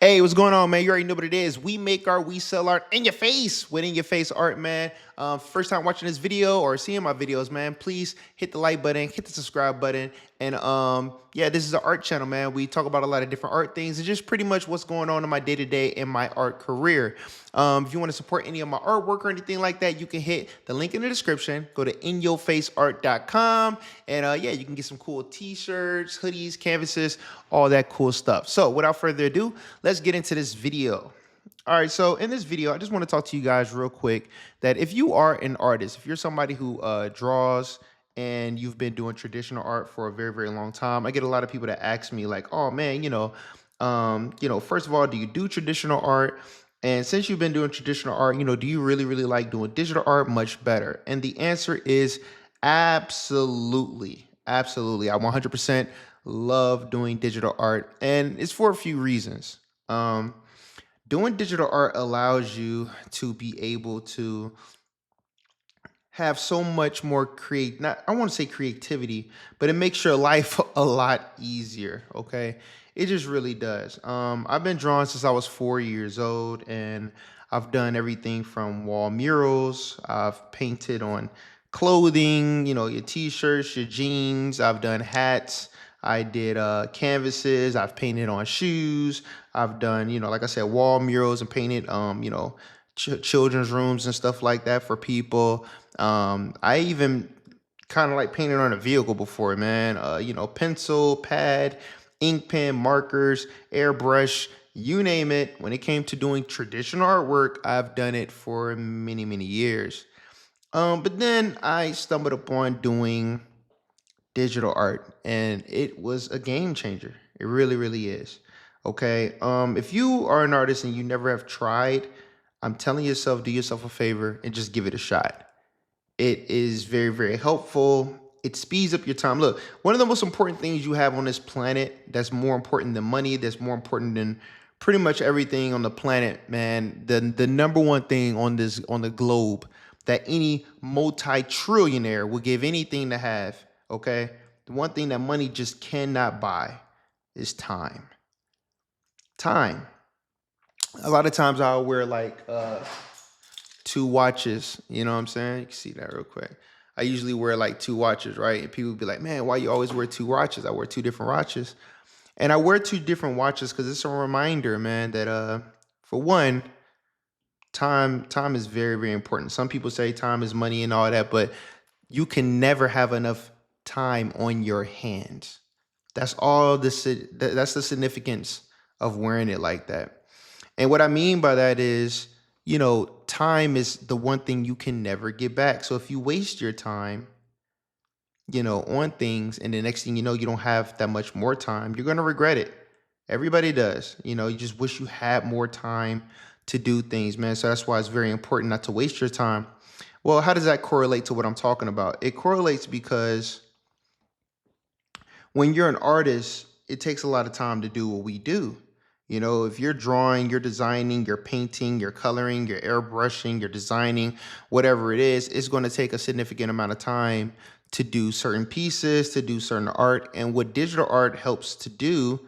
Hey, what's going on, man? You already know what it is. We make art, we sell art in your face with in your face art, man. First time watching this video or seeing my videos, man, please hit the like button, hit the subscribe button. And yeah, this is an art channel, man. We talk about a lot of different art things and just pretty much what's going on in my day-to-day in my art career. If you want to support any of my artwork or anything like that, you can hit the link in the description. Go to inyourfaceart.com and yeah, you can get some cool t-shirts, hoodies, canvases, all that cool stuff. So without further ado, let's get into this video. All right, so in this video, I just want to talk to you guys real quick that if you are an artist, if you're somebody who draws and you've been doing traditional art for a very, very long time, I get a lot of people that ask me like, oh man, first of all, do you do traditional art? And since you've been doing traditional art, do you really, really like doing digital art? Much better. And the answer is absolutely. Absolutely. I 100% love doing digital art, and it's for a few reasons. Doing digital art allows you to be able to have so much more not I want to say creativity, but it makes your life a lot easier. Okay. It just really does. I've been drawing since I was 4 years old, and I've done everything from wall murals. I've painted on clothing, your t-shirts, your jeans. I've done hats. I did canvases. I've painted on shoes. I've done, like I said, wall murals and painted, children's rooms and stuff like that for people. I even kind of like painted on a vehicle before, man. Pencil, pad, ink pen, markers, airbrush, you name it. When it came to doing traditional artwork, I've done it for many, many years. But then I stumbled upon doing digital art, and it was a game changer. It really, really is. Okay. If you are an artist and you never have tried, I'm telling yourself, do yourself a favor and just give it a shot. It is very, very helpful. It speeds up your time. Look, one of the most important things you have on this planet that's more important than money, that's more important than pretty much everything on the planet, man. The number one thing on the globe that any multi-trillionaire would give anything to have, okay? The one thing that money just cannot buy is time. Time. A lot of times I'll wear like two watches, you know what I'm saying? You can see that real quick. I usually wear like two watches, right? And people be like, man, why you always wear two watches? I wear two different watches. And I wear two different watches because it's a reminder, man, that for one, time is very, very important. Some people say time is money and all that, but you can never have enough time on your hands. That's all that's the significance of wearing it like that. And what I mean by that is, time is the one thing you can never get back. So if you waste your time, on things, and the next thing you know, you don't have that much more time, you're going to regret it. Everybody does. You just wish you had more time to do things, man. So that's why it's very important not to waste your time. Well, how does that correlate to what I'm talking about? It correlates because when you're an artist, it takes a lot of time to do what we do. If you're drawing, you're designing, you're painting, you're coloring, you're airbrushing, you're designing, whatever it is, it's going to take a significant amount of time to do certain pieces, to do certain art. And what digital art helps to do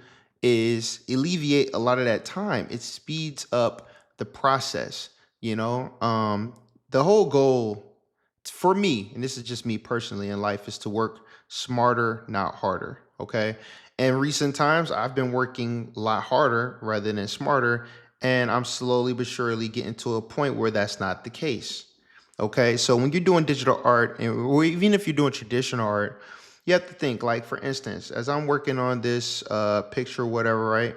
is alleviate a lot of that time. It speeds up the process. The whole goal for me, and this is just me personally in life, is to work smarter, not harder. Okay. In recent times, I've been working a lot harder rather than smarter, and I'm slowly but surely getting to a point where that's not the case. Okay. So when you're doing digital art, or even if you're doing traditional art, you have to think, like, for instance, as I'm working on this picture, whatever, right?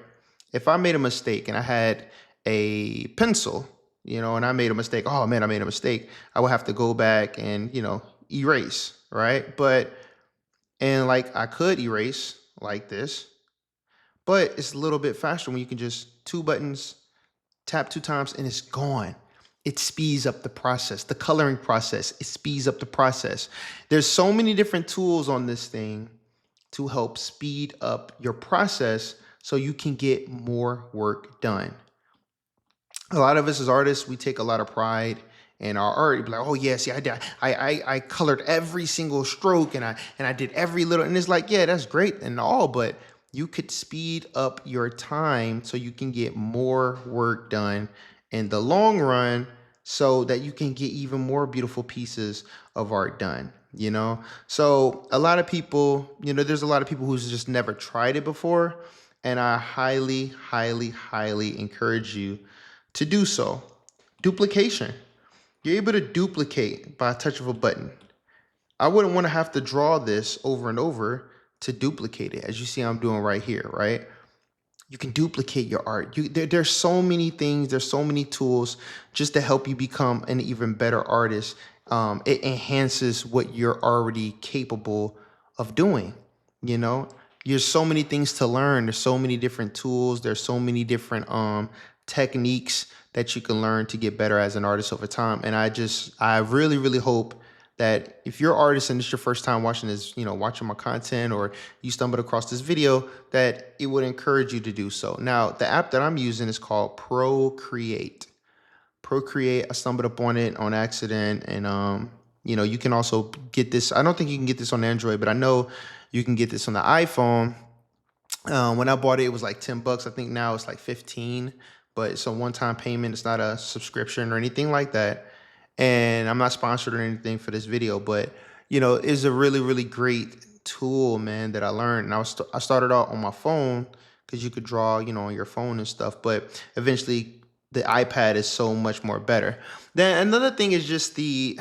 If I made a mistake and I had a pencil, and I made a mistake, oh man, I made a mistake, I would have to go back and, erase, right? And like I could erase like this, but it's a little bit faster when you can just two buttons, tap two times, and it's gone. It speeds up the process, the coloring process. It speeds up the process. There's so many different tools on this thing to help speed up your process so you can get more work done. A lot of us as artists, we take a lot of pride in our art. You'd be like, oh yeah, see, I colored every single stroke, and I did every little, and it's like, yeah, that's great and all, but you could speed up your time so you can get more work done in the long run so that you can get even more beautiful pieces of art done, you know? So a lot of people, there's a lot of people who's just never tried it before, and I highly, highly, highly encourage you to do so. Duplication. You're able to duplicate by a touch of a button. I wouldn't want to have to draw this over and over to duplicate it, as you see I'm doing right here, right? You can duplicate your art. There's so many things, there's so many tools just to help you become an even better artist. It enhances what you're already capable of doing. You know, there's so many things to learn. There's so many different tools. There's so many different techniques that you can learn to get better as an artist over time. And I really, really hope that if you're an artist and it's your first time watching this, watching my content, or you stumbled across this video, that it would encourage you to do so. Now, the app that I'm using is called Procreate. Procreate, I stumbled upon it on accident, and you can also get this. I don't think you can get this on Android, but I know you can get this on the iPhone. When I bought it, it was like $10. I think now it's like 15, but it's a one-time payment. It's not a subscription or anything like that. And I'm not sponsored or anything for this video, but it's a really, really great tool, man, that I learned. And I started out on my phone because you could draw, on your phone and stuff. But eventually, the iPad is so much more better. Then another thing is just the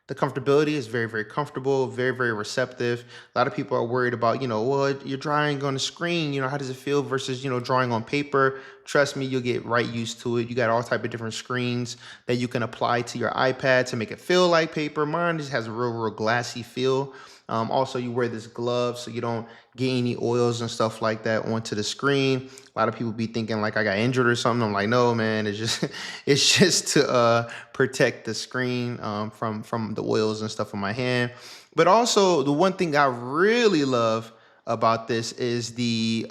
comfortability is very, very comfortable, very, very receptive. A lot of people are worried about, well, you're drawing on the screen, how does it feel versus, drawing on paper? Trust me, you'll get right used to it. You got all type of different screens that you can apply to your iPad to make it feel like paper. Mine just has a real, real glassy feel. Also, you wear this glove so you don't get any oils and stuff like that onto the screen. A lot of people be thinking like I got injured or something. I'm like, no, man, it's just it's just to protect the screen from the oils and stuff on my hand. But also, the one thing I really love about this is the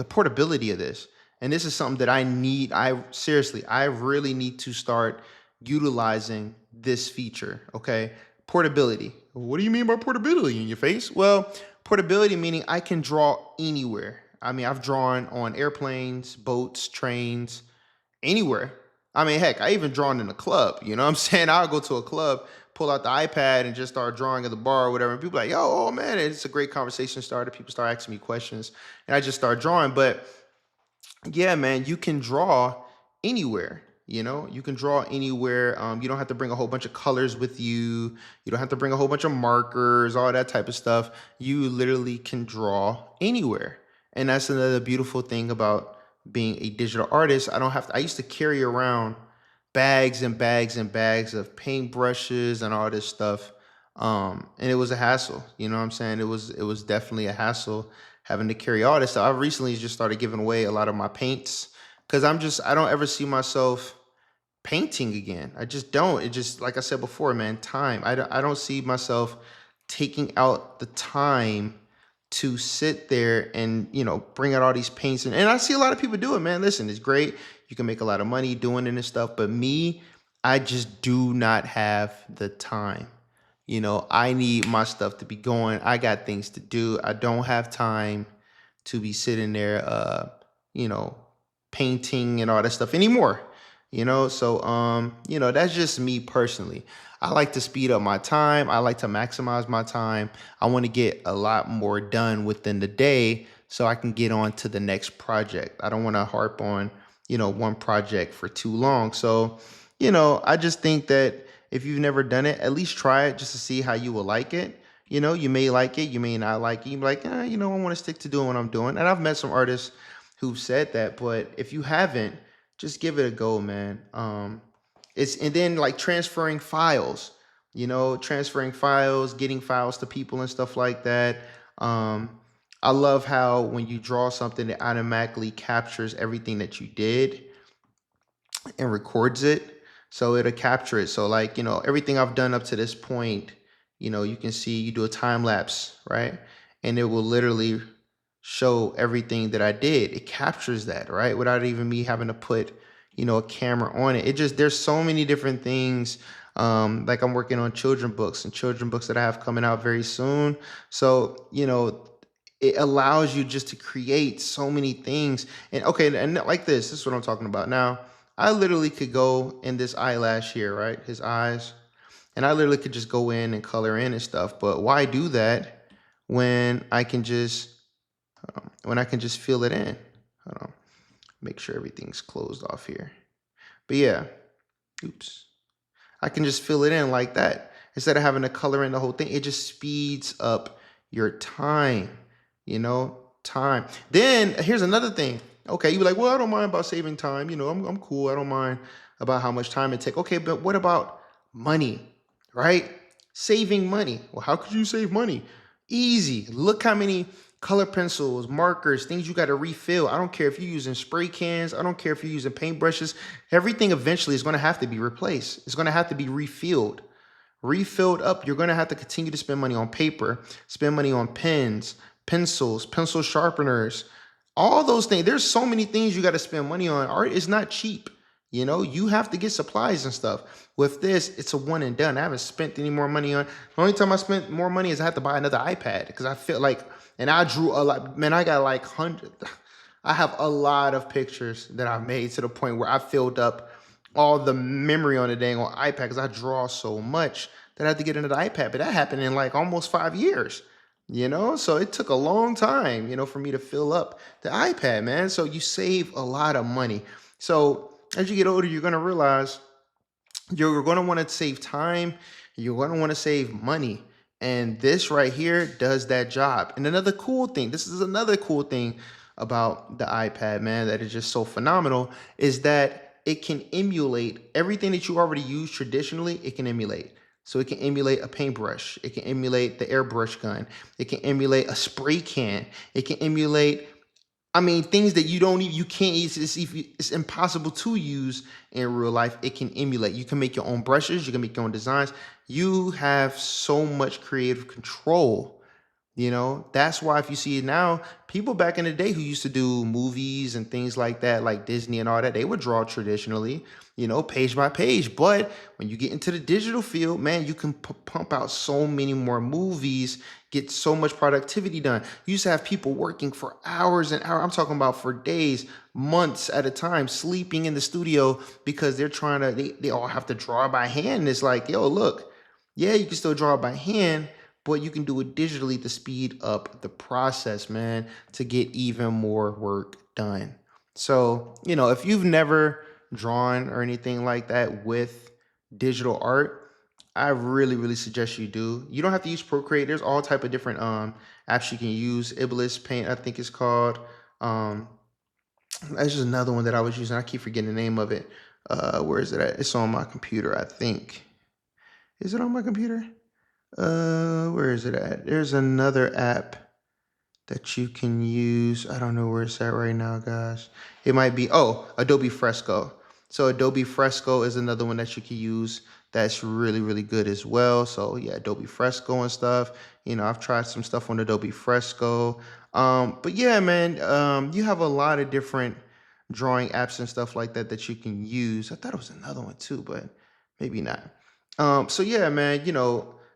portability of this. And this is something that I need. I really need to start utilizing this feature. Okay, portability. What do you mean by portability in your face? Well, portability meaning I can draw anywhere. I mean, I've drawn on airplanes, boats, trains, anywhere. I mean, heck, I even drawn in a club. You know what I'm saying? I'll go to a club, pull out the iPad, and just start drawing at the bar or whatever. And people are like, yo, oh man, it's a great conversation starter. People start asking me questions, and I just start drawing. But yeah, man, you can draw anywhere. You can draw anywhere. You don't have to bring a whole bunch of colors with you. You don't have to bring a whole bunch of markers, all that type of stuff. You literally can draw anywhere. And that's another beautiful thing about being a digital artist. I used to carry around bags and bags and bags of paintbrushes and all this stuff. And it was a hassle. You know what I'm saying? It was definitely a hassle having to carry all this stuff. I've recently just started giving away a lot of my paints because I don't ever see myself painting again. I just don't. It just, like I said before, man, time. I don't see myself taking out the time to sit there and, bring out all these paints. And I see a lot of people do it, man. Listen, it's great. You can make a lot of money doing it and stuff. But me, I just do not have the time. I need my stuff to be going. I got things to do. I don't have time to be sitting there, you know, painting and all that stuff anymore. So that's just me personally. I like to speed up my time. I like to maximize my time. I want to get a lot more done within the day so I can get on to the next project. I don't want to harp on, one project for too long. So, I just think that if you've never done it, at least try it just to see how you will like it. You may like it, you may not like it. You be like, I want to stick to doing what I'm doing. And I've met some artists who've said that, but if you haven't, just give it a go, man. And then like transferring files, getting files to people and stuff like that. Um, I love how when you draw something, it automatically captures everything that you did and records it. So it'll capture it. So like, everything I've done up to this point, you can see you do a time lapse, right? And it will literally show everything that I did. It captures that, right? Without even me having to put, a camera on it. There's so many different things. Like I'm working on children books that I have coming out very soon. So, it allows you just to create so many things. And okay, and like this is what I'm talking about. Now, I literally could go in this eyelash here, right? His eyes. And I literally could just go in and color in and stuff. But why do that when I can just fill it in? Hold on. Make sure everything's closed off here. But yeah, oops. I can just fill it in like that. Instead of having to color in the whole thing, it just speeds up your time, time. Then here's another thing. Okay, you be like, well, I don't mind about saving time. I'm cool. I don't mind about how much time it takes. Okay, but what about money, right? Saving money. Well, how could you save money? Easy. Look how many color pencils, markers, things you got to refill. I don't care if you're using spray cans. I don't care if you're using paintbrushes. Everything eventually is going to have to be replaced. It's going to have to be refilled up. You're going to have to continue to spend money on paper, spend money on pens, pencils, pencil sharpeners, all those things. There's so many things you got to spend money on. Art is not cheap. You have to get supplies and stuff. With this, it's a one and done. I haven't spent any more money on. The only time I spent more money is I have to buy another iPad because I feel like, and I drew a lot. Man, I got like hundreds. I have a lot of pictures that I've made to the point where I filled up all the memory on the dang on iPad because I draw so much that I had to get another iPad. But that happened in like almost 5 years, So it took a long time, for me to fill up the iPad, man. So you save a lot of money. So as you get older, you're going to realize you're going to want to save time. You're going to want to save money. And this right here does that job. And this is another cool thing about the iPad, man, that is just so phenomenal, is that it can emulate everything that you already use traditionally. It can emulate. So it can emulate a paintbrush. It can emulate the airbrush gun. It can emulate a spray can. It can emulate, things that you can't use. It's impossible to use in real life. It can emulate. You can make your own brushes. You can make your own designs. You have so much creative control. That's why if you see it now, people back in the day who used to do movies and things like that, like Disney and all that, they would draw traditionally, page by page. But when you get into the digital field, man, you can pump out so many more movies, get so much productivity done. You used to have people working for hours and hours. I'm talking about for days, months at a time, sleeping in the studio because they all have to draw by hand. And it's like, yo, look, yeah, you can still draw by hand, but you can do it digitally to speed up the process, man, to get even more work done. So, if you've never drawn or anything like that with digital art, I really, really suggest you do. You don't have to use Procreate. There's all type of different apps you can use. Iblis Paint, I think it's called. Um, that's just another one that I was using. I keep forgetting the name of it. Where is it at? It's on my computer, I think. Is it on my computer? Where is it at? There's another app that you can use. I don't know where it's at right now, guys. It might be, Adobe Fresco. So Adobe Fresco is another one that you can use that's really, really good as well. So yeah, Adobe Fresco and stuff. I've tried some stuff on Adobe Fresco. But yeah, man, you have a lot of different drawing apps and stuff like that you can use. I thought it was another one too, but maybe not. So yeah, man,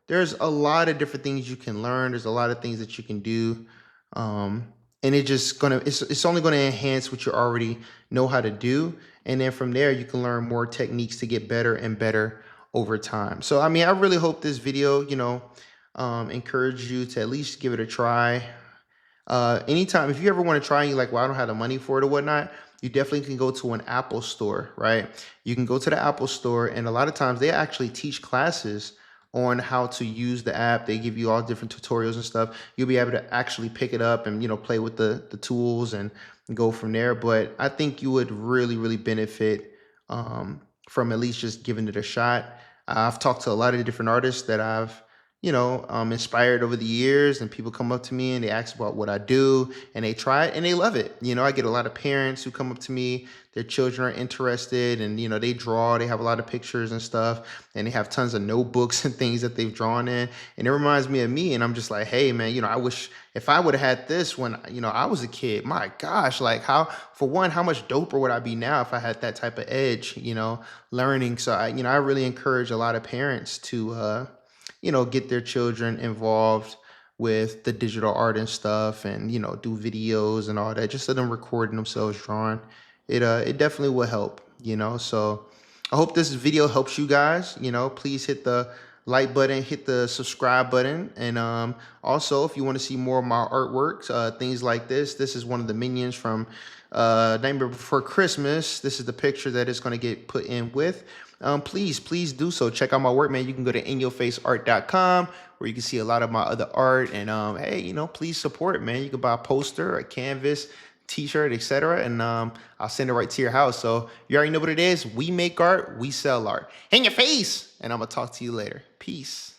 there's a lot of different things you can learn. There's a lot of things that you can do. And it's only going to enhance what you already know how to do. And then from there, you can learn more techniques to get better and better over time. So, I really hope this video, encourage you to at least give it a try. Anytime, if you ever want to try and you're like, well, I don't have the money for it or whatnot, you definitely can go to an Apple store, right? You can go to the Apple store, and a lot of times they actually teach classes on how to use the app. They give you all different tutorials and stuff. You'll be able to actually pick it up and, play with the tools and go from there. But I think you would really, really benefit from at least just giving it a shot. I've talked to a lot of different artists that I've inspired over the years, and people come up to me and they ask about what I do, and they try it and they love it. I get a lot of parents who come up to me, their children are interested, and they draw, they have a lot of pictures and stuff, and they have tons of notebooks and things that they've drawn in, and it reminds me of me. And I'm just like, hey man, I wish if I would have had this when I was a kid. My gosh, like how much doper would I be now if I had that type of edge, learning. So I really encourage a lot of parents to get their children involved with the digital art and stuff, and do videos and all that, just let them recording themselves drawing. It definitely will help, so I hope this video helps you guys. Please hit the like button, hit the subscribe button, and also if you want to see more of my artworks, things like this is one of the minions from Nightmare Before Christmas. This is the picture that it's going to get put in with. Please do so. Check out my work, man. You can go to inyourfaceart.com where you can see a lot of my other art. And hey, please support it, man. You can buy a poster, a canvas, t-shirt, etc. And I'll send it right to your house. So you already know what it is. We make art, we sell art. In your face. And I'm gonna talk to you later. Peace.